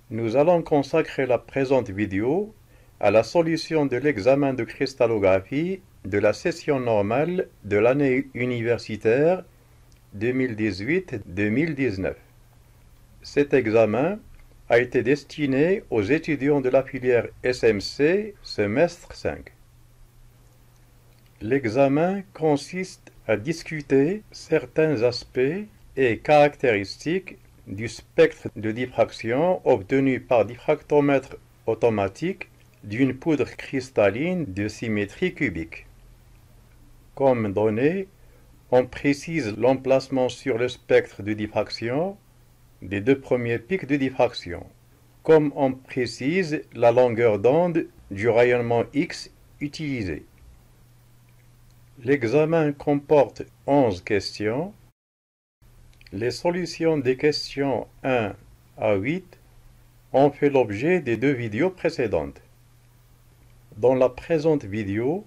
Nous allons consacrer la présente vidéo à la solution de l'examen de cristallographie de la session normale de l'année universitaire 2018-2019. Cet examen a été destiné aux étudiants de la filière SMC semestre 5. L'examen consiste à discuter certains aspects et caractéristiques du spectre de diffraction obtenu par diffractomètre automatique d'une poudre cristalline de symétrie cubique. Comme données, on précise l'emplacement sur le spectre de diffraction des deux premiers pics de diffraction, comme on précise la longueur d'onde du rayonnement X utilisé. L'examen comporte 11 questions. Les solutions des questions 1 à 8 ont fait l'objet des deux vidéos précédentes. Dans la présente vidéo,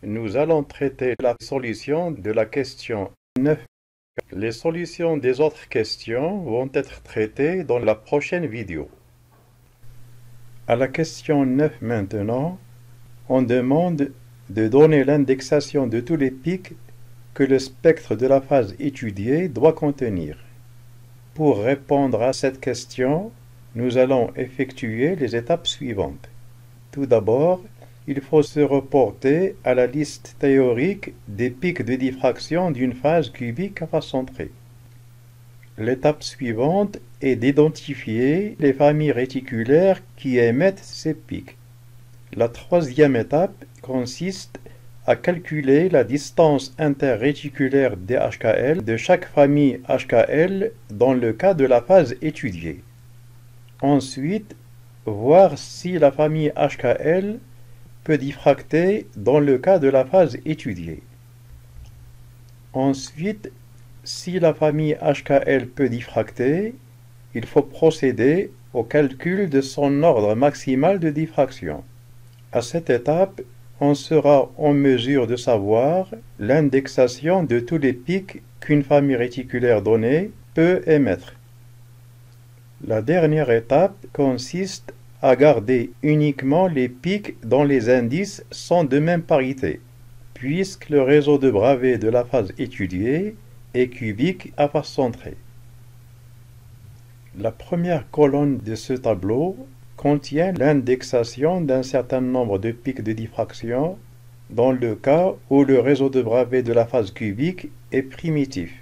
nous allons traiter la solution de la question 9. Les solutions des autres questions vont être traitées dans la prochaine vidéo. À la question 9 maintenant, on demande de donner l'indexation de tous les pics que le spectre de la phase étudiée doit contenir. Pour répondre à cette question, nous allons effectuer les étapes suivantes. Tout d'abord, il faut se reporter à la liste théorique des pics de diffraction d'une phase cubique à face centrée. L'étape suivante est d'identifier les familles réticulaires qui émettent ces pics. La troisième étape consiste à calculer la distance interréticulaire des HKL de chaque famille HKL dans le cas de la phase étudiée. Ensuite, voir si la famille HKL peut diffracter dans le cas de la phase étudiée. Ensuite, si la famille HKL peut diffracter, il faut procéder au calcul de son ordre maximal de diffraction. À cette étape, on sera en mesure de savoir l'indexation de tous les pics qu'une famille réticulaire donnée peut émettre. La dernière étape consiste à garder uniquement les pics dont les indices sont de même parité, puisque le réseau de Bravais de la phase étudiée est cubique à face centrée. La première colonne de ce tableau contient l'indexation d'un certain nombre de pics de diffraction dans le cas où le réseau de Bravais de la phase cubique est primitif.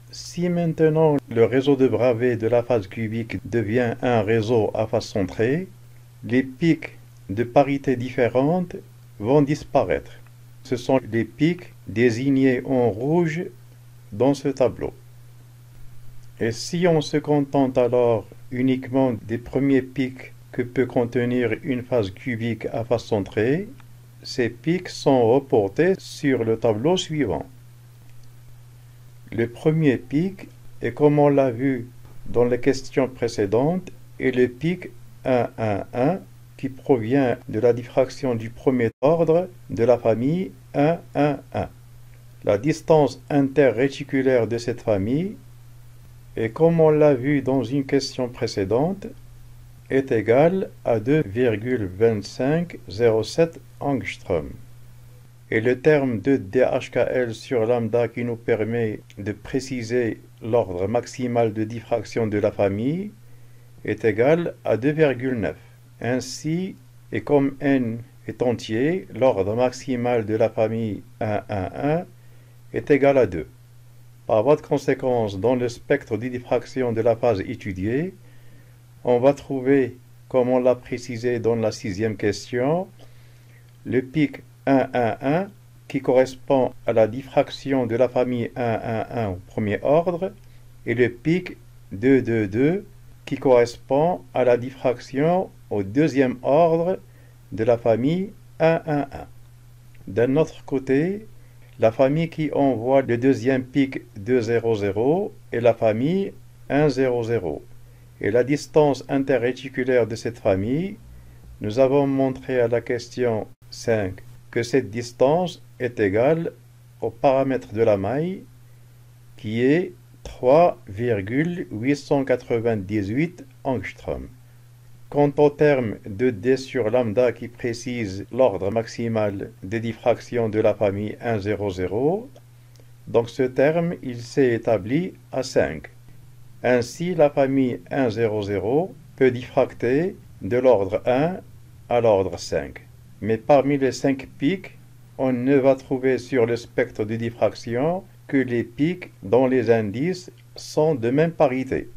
Si maintenant le réseau de Bravais de la phase cubique devient un réseau à face centrée, les pics de parité différente vont disparaître. Ce sont les pics désignés en rouge dans ce tableau. Et si on se contente alors uniquement des premiers pics que peut contenir une phase cubique à face centrée, ces pics sont reportés sur le tableau suivant. Le premier pic est, comme on l'a vu dans les questions précédentes, est le pic 1, 1, 1 qui provient de la diffraction du premier ordre de la famille 1, 1, 1. La distance interréticulaire de cette famille, et comme on l'a vu dans une question précédente, est égale à 2,2507 angstrom. Et le terme de DHKL sur lambda qui nous permet de préciser l'ordre maximal de diffraction de la famille est égal à 2,9. Ainsi, et comme n est entier, l'ordre maximal de la famille 1, 1, 1 est égal à 2. Par voie de conséquence, dans le spectre de diffraction de la phase étudiée, on va trouver, comme on l'a précisé dans la sixième question, le pic 1, 1, 1 qui correspond à la diffraction de la famille 1, 1, 1 au premier ordre et le pic 2, 2, 2 qui correspond à la diffraction au deuxième ordre de la famille 1, 1, 1. D'un autre côté, la famille qui envoie le deuxième pic 2, 0, 0 est la famille 1, 0, 0. Et la distance interréticulaire de cette famille, nous avons montré à la question 5 que cette distance est égale au paramètre de la maille qui est 3,898 angstrom. Quant au terme de d sur lambda qui précise l'ordre maximal des diffractions de la famille 1, 0, 0, donc ce terme il s'est établi à 5. Ainsi la famille 1, 0, 0 peut diffracter de l'ordre 1 à l'ordre 5. Mais parmi les 5 pics, on ne va trouver sur le spectre de diffraction que les pics dont les indices sont de même parité,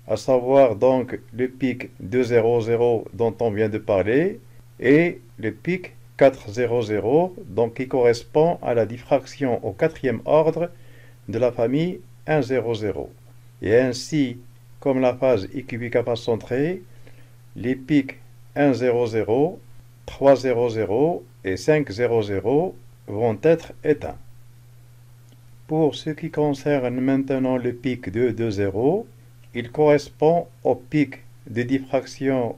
à savoir donc le pic 200 dont on vient de parler et le pic 400 donc qui correspond à la diffraction au quatrième ordre de la famille 100. Et ainsi, comme la phase écubique à face centrée, les pics 100, 300 et 500 vont être éteints. Pour ce qui concerne maintenant le pic 220, il correspond au pic de diffraction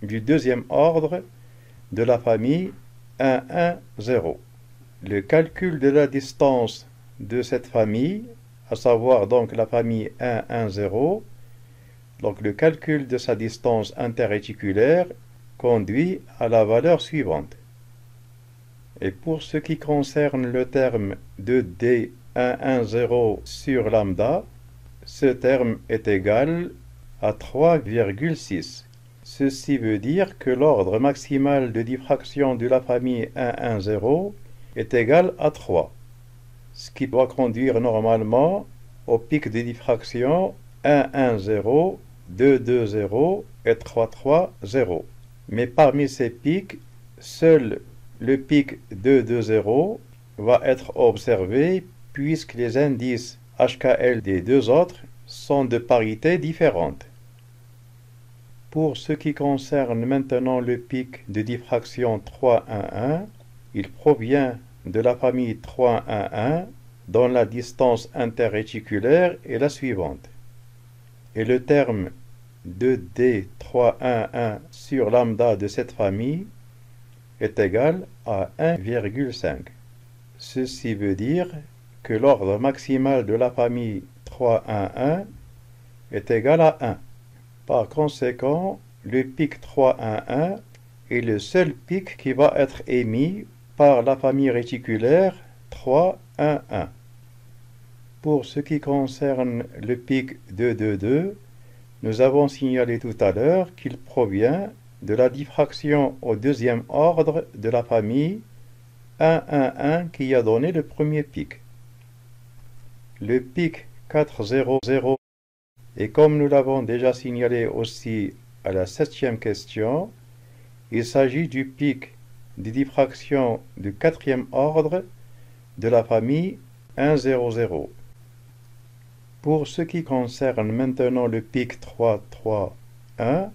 du deuxième ordre de la famille 110. Le calcul de la distance de cette famille, à savoir donc la famille 110, donc le calcul de sa distance interréticulaire conduit à la valeur suivante. Et pour ce qui concerne le terme de D110 sur lambda, ce terme est égal à 3,6. Ceci veut dire que l'ordre maximal de diffraction de la famille 110 est égal à 3, ce qui doit conduire normalement au pic de diffraction 110, 220 et 330. Mais parmi ces pics, seul le pic 220 va être observé puisque les indices HKL des deux autres sont de parité différente. Pour ce qui concerne maintenant le pic de diffraction 311, il provient de la famille 311 dont la distance interréticulaire est la suivante. Et le terme 2D311 sur lambda de cette famille est égal à 1,5. Ceci veut dire que l'ordre maximal de la famille 311 est égal à 1. Par conséquent, le pic 311 est le seul pic qui va être émis par la famille réticulaire 311. Pour ce qui concerne le pic 222, nous avons signalé tout à l'heure qu'il provient de la diffraction au deuxième ordre de la famille 111 qui a donné le premier pic. Le pic 400, et comme nous l'avons déjà signalé aussi à la 7e question, il s'agit du pic de diffraction du quatrième ordre de la famille 100. Pour ce qui concerne maintenant le pic 331,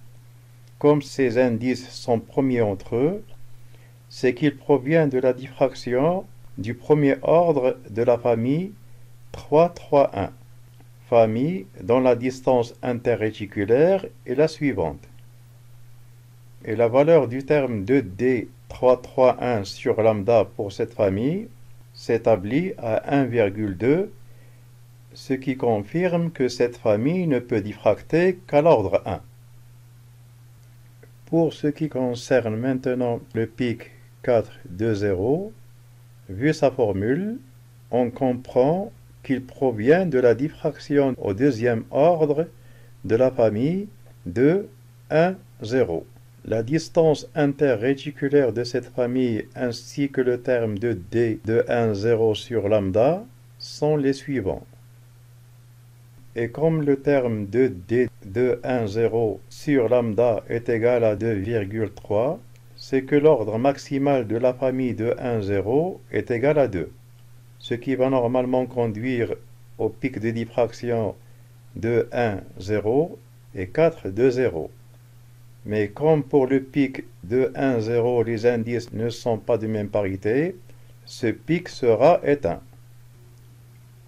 comme ces indices sont premiers entre eux, c'est qu'il provient de la diffraction du premier ordre de la famille 331, famille dont la distance interréticulaire est la suivante. Et la valeur du terme de D331 sur lambda pour cette famille s'établit à 1,2, ce qui confirme que cette famille ne peut diffracter qu'à l'ordre 1. Pour ce qui concerne maintenant le pic 420, vu sa formule, on comprend qu'il provient de la diffraction au deuxième ordre de la famille 210. La distance interréticulaire de cette famille ainsi que le terme de D210 sur lambda sont les suivants. Et comme le terme de D210 sur lambda est égal à 2,3, c'est que l'ordre maximal de la famille de 1,0 est égal à 2, ce qui va normalement conduire au pic de diffraction de 1,0 et 4,2,0. Mais comme pour le pic de 1,0 les indices ne sont pas de même parité, ce pic sera éteint.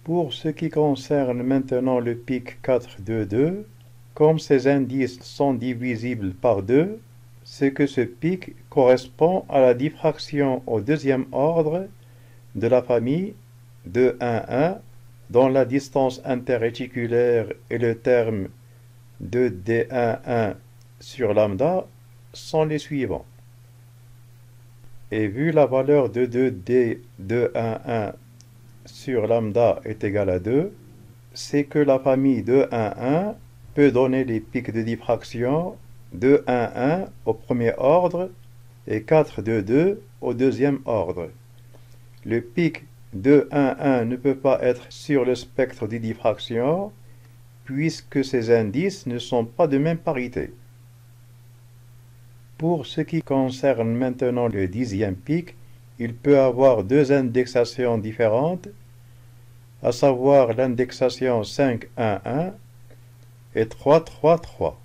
Pour ce qui concerne maintenant le pic 4,2,2, comme ces indices sont divisibles par 2, c'est que ce pic correspond à la diffraction au deuxième ordre de la famille 2,1,1 dont la distance interréticulaire est le terme de D11 sur lambda sont les suivants. Et vu la valeur de 2D211 sur lambda est égale à 2, c'est que la famille 211 peut donner les pics de diffraction 211 au premier ordre et 422 au deuxième ordre. Le pic 211 ne peut pas être sur le spectre de diffraction puisque ces indices ne sont pas de même parité. Pour ce qui concerne maintenant le 10e pic, il peut avoir deux indexations différentes, à savoir l'indexation 511 et 333.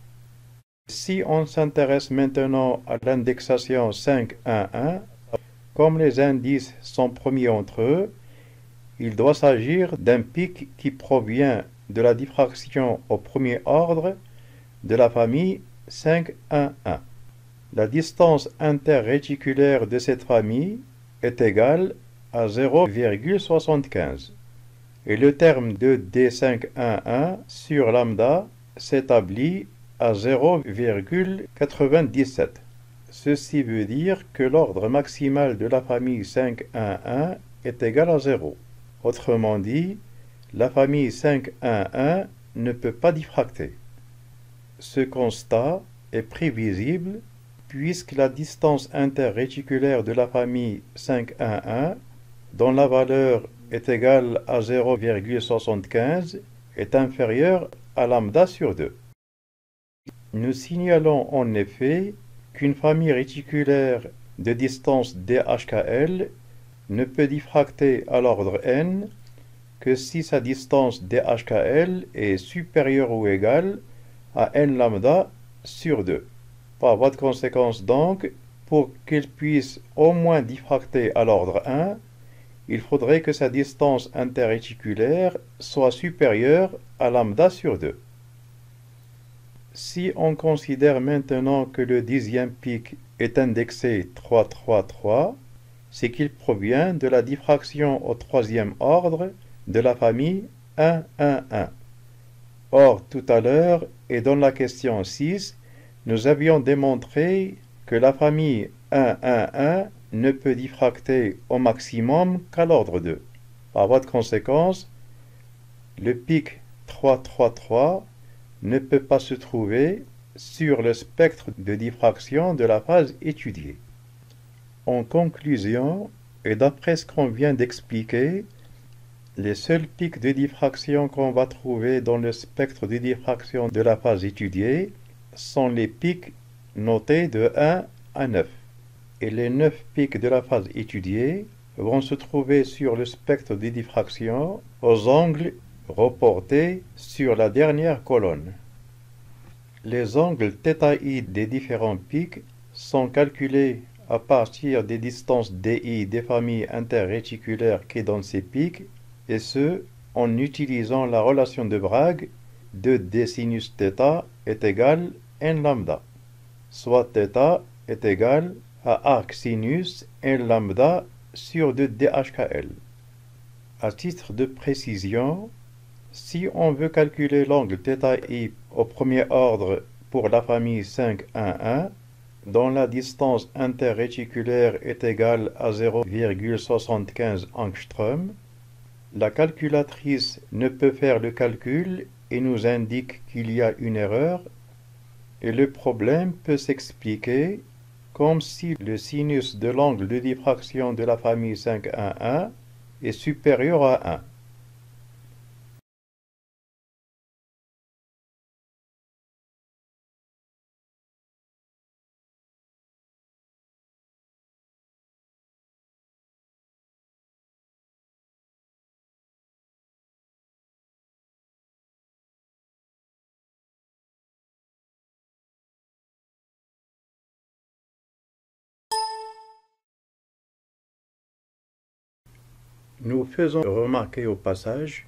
Si on s'intéresse maintenant à l'indexation 511, comme les indices sont premiers entre eux, il doit s'agir d'un pic qui provient de la diffraction au premier ordre de la famille 511. La distance interréticulaire de cette famille est égale à 0,75 et le terme de D511 sur lambda s'établit à 0,97. Ceci veut dire que l'ordre maximal de la famille 511 est égal à 0. Autrement dit, la famille 511 ne peut pas diffracter. Ce constat est prévisible puisque la distance interréticulaire de la famille 511, dont la valeur est égale à 0,75, est inférieure à lambda sur 2. Nous signalons en effet qu'une famille réticulaire de distance DHKL ne peut diffracter à l'ordre n que si sa distance DHKL est supérieure ou égale à n lambda sur 2. Par voie de conséquence donc, pour qu'il puisse au moins diffracter à l'ordre 1, il faudrait que sa distance interréticulaire soit supérieure à lambda sur 2. Si on considère maintenant que le 10e pic est indexé 333, c'est qu'il provient de la diffraction au troisième ordre de la famille 111. Or, tout à l'heure et dans la question 6, nous avions démontré que la famille 111 ne peut diffracter au maximum qu'à l'ordre 2. Par voie de conséquence, le pic 333 ne peut pas se trouver sur le spectre de diffraction de la phase étudiée. En conclusion, et d'après ce qu'on vient d'expliquer, les seuls pics de diffraction qu'on va trouver dans le spectre de diffraction de la phase étudiée sont les pics notés de 1 à 9. Et les 9 pics de la phase étudiée vont se trouver sur le spectre de diffraction aux angles reportés sur la dernière colonne. Les angles θi des différents pics sont calculés à partir des distances DI des familles interréticulaires qui donnent ces pics, et ce, en utilisant la relation de Bragg de d sinus θ est égal n lambda, soit θ est égal à arc sinus n lambda sur 2 DHKL. À titre de précision, si on veut calculer l'angle θi au premier ordre pour la famille 511, dont la distance interréticulaire est égale à 0,75 angstrom, la calculatrice ne peut faire le calcul et nous indique qu'il y a une erreur, et le problème peut s'expliquer comme si le sinus de l'angle de diffraction de la famille 511 est supérieur à 1. Nous faisons remarquer au passage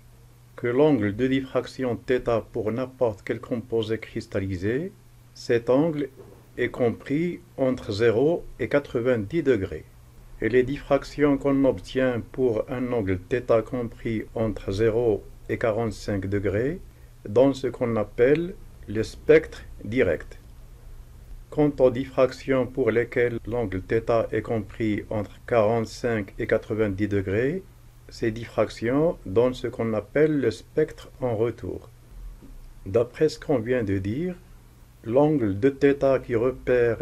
que l'angle de diffraction θ pour n'importe quel composé cristallisé, cet angle est compris entre 0 et 90 degrés. Et les diffractions qu'on obtient pour un angle θ compris entre 0 et 45 degrés donnent ce qu'on appelle le spectre direct. Quant aux diffractions pour lesquelles l'angle θ est compris entre 45 et 90 degrés, ces diffractions donnent ce qu'on appelle le spectre en retour. D'après ce qu'on vient de dire, l'angle de θ qui repère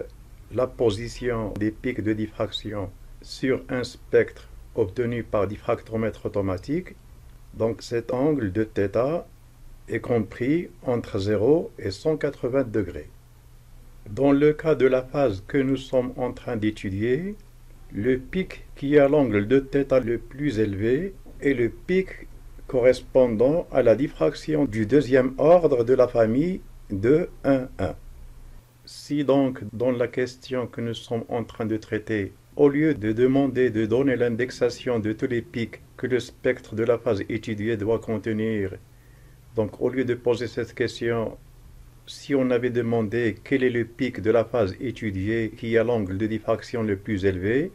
la position des pics de diffraction sur un spectre obtenu par diffractomètre automatique, donc cet angle de θ est compris entre 0 et 180 degrés. Dans le cas de la phase que nous sommes en train d'étudier, le pic qui a l'angle de θ le plus élevé est le pic correspondant à la diffraction du deuxième ordre de la famille de 1,1. Si donc dans la question que nous sommes en train de traiter, au lieu de demander de donner l'indexation de tous les pics que le spectre de la phase étudiée doit contenir, donc au lieu de poser cette question, si on avait demandé quel est le pic de la phase étudiée qui a l'angle de diffraction le plus élevé,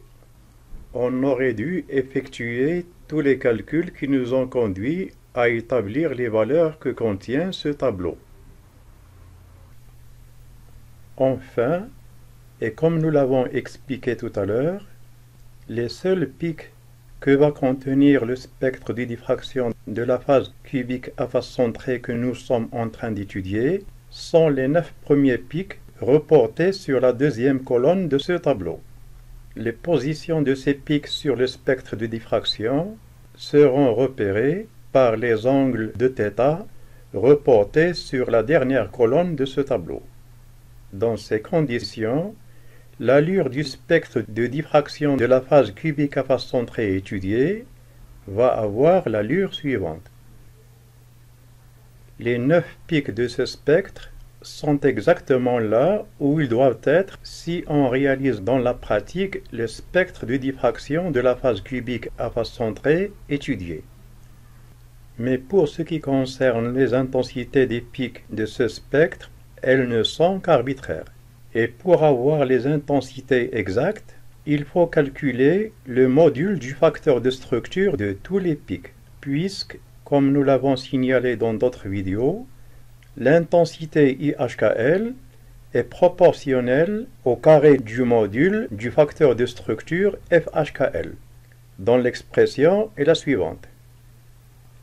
on aurait dû effectuer tous les calculs qui nous ont conduits à établir les valeurs que contient ce tableau. Enfin, et comme nous l'avons expliqué tout à l'heure, les seuls pics que va contenir le spectre de diffraction de la phase cubique à face centrée que nous sommes en train d'étudier sont les 9 premiers pics reportés sur la deuxième colonne de ce tableau. Les positions de ces pics sur le spectre de diffraction seront repérées par les angles de θ reportés sur la dernière colonne de ce tableau. Dans ces conditions, l'allure du spectre de diffraction de la phase cubique à face centrée étudiée va avoir l'allure suivante. Les 9 pics de ce spectre sont exactement là où ils doivent être si on réalise dans la pratique le spectre de diffraction de la phase cubique à face centrée étudiée. Mais pour ce qui concerne les intensités des pics de ce spectre, elles ne sont qu'arbitraires. Et pour avoir les intensités exactes, il faut calculer le module du facteur de structure de tous les pics, puisque, comme nous l'avons signalé dans d'autres vidéos, l'intensité IHKL est proportionnelle au carré du module du facteur de structure FHKL, dont l'expression est la suivante.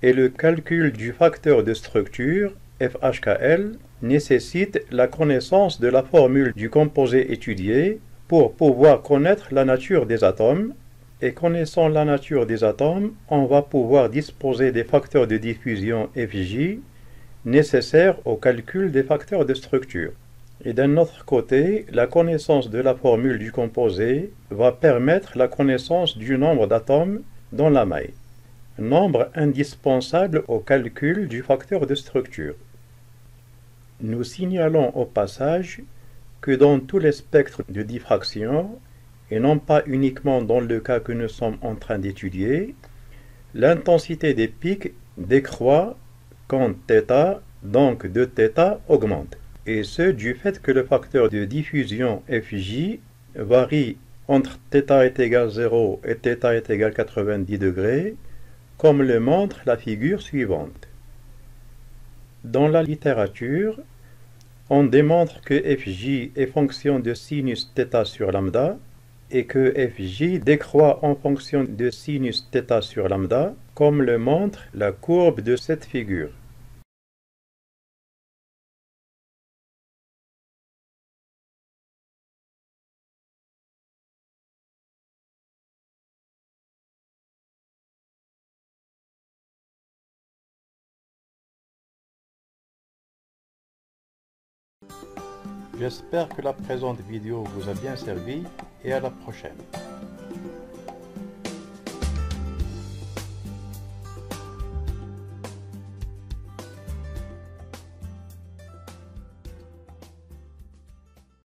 Et le calcul du facteur de structure FHKL nécessite la connaissance de la formule du composé étudié pour pouvoir connaître la nature des atomes, et connaissant la nature des atomes, on va pouvoir disposer des facteurs de diffusion FJ nécessaires au calcul des facteurs de structure. Et d'un autre côté, la connaissance de la formule du composé va permettre la connaissance du nombre d'atomes dans la maille, nombre indispensable au calcul du facteur de structure. Nous signalons au passage que dans tous les spectres de diffraction, et non pas uniquement dans le cas que nous sommes en train d'étudier, l'intensité des pics décroît quand θ, donc de θ, augmente. Et ce du fait que le facteur de diffusion FJ varie entre θ est égal 0 et θ est égal 90 degrés, comme le montre la figure suivante. Dans la littérature, on démontre que FJ est fonction de sinus θ sur lambda et que FJ décroît en fonction de sinus θ sur lambda, comme le montre la courbe de cette figure. J'espère que la présente vidéo vous a bien servi et à la prochaine.